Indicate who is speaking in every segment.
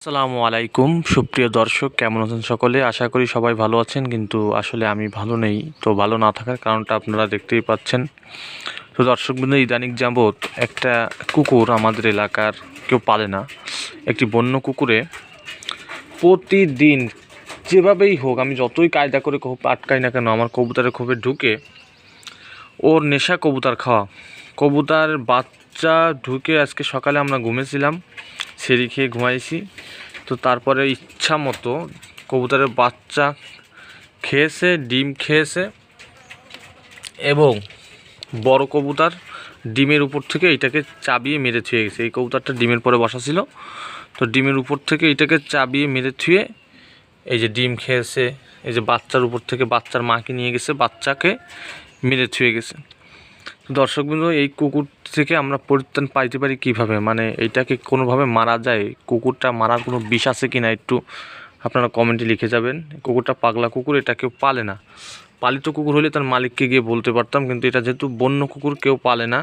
Speaker 1: আসসালামু আলাইকুম সুপ্রিয় দর্শক, কেমন আছেন সকলে? আশা করি সবাই ভালো আছেন, কিন্তু আসলে আমি ভালো নেই। তো ভালো না থাকার কারণটা আপনারা দেখতেই পাচ্ছেন। তো দর্শকবৃন্দ, ইদানিং যাবৎ একটা কুকুর আমাদের এলাকার কেউ পালে না, একটি বন্য কুকুরে প্রতিদিন যেভাবেই হোক, আমি যতই কায়দা করে আটকাই না কেন, আমার কবুতরের খোপে ঢুকে ওর নেশা কবুতর খাওয়া। কবুতর বাচ্চা ঢুকে আজকে সকালে আমরা ঘুমেছিলাম, সেরি খেয়ে ঘুমাইছি। তো তারপরে ইচ্ছা মতো কবুতরের বাচ্চা খেয়েছে, ডিম খেয়েছে, এবং বড় কবুতর ডিমের উপর থেকে এটাকে চাবিয়ে মেরে থুয়ে গেছে। এই কবুতরটা ডিমের পরে বসা ছিল, তো ডিমের উপর থেকে এটাকে চাবিয়ে মেরে থুয়ে এই যে ডিম খেয়েছে, এই যে বাচ্চার উপর থেকে বাচ্চার মাকে নিয়ে গেছে, বাচ্চাকে মেরে থুয়ে গেছে। দর্শকবৃন্দ, এই কুকুর থেকে আমরা পরিত্রাণ পাইতে পারি কিভাবে? মানে এইটাকে কোনোভাবে মারা যায়? কুকুরটা মারার কোনো বিষ আছে কি না, একটু আপনারা কমেন্টে লিখে যাবেন। কুকুরটা পাগলা কুকুর, এটা কেউ পালে না। পালিত কুকুর হলে তার মালিককে গিয়ে বলতে পারতাম, কিন্তু এটা যেহেতু বন্য কুকুর, কেউ পালে না,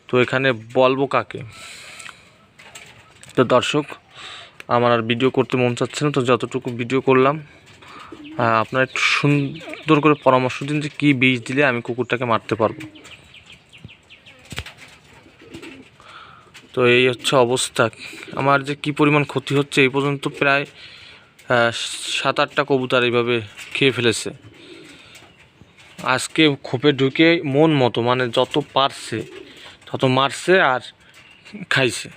Speaker 1: তো এখানে বলবো কাকে? তো দর্শক, আমার আর ভিডিও করতে মন চাচ্ছে না, তো যতটুকু ভিডিও করলাম। আপনারা একটু সুন্দর করে পরামর্শ দিন যে কী বিষ দিলে আমি কুকুরটাকে মারতে পারবো। তো এই হচ্ছে অবস্থা। আমার যে কি পরিমাণ ক্ষতি হচ্ছে, এই পর্যন্ত প্রায় 7-8টা কবুতর এইভাবে খেয়ে ফেলেছে। আজকে খোপে ঢুকে মন মতো, মানে যত পারছে তত মারছে আর খাইছে।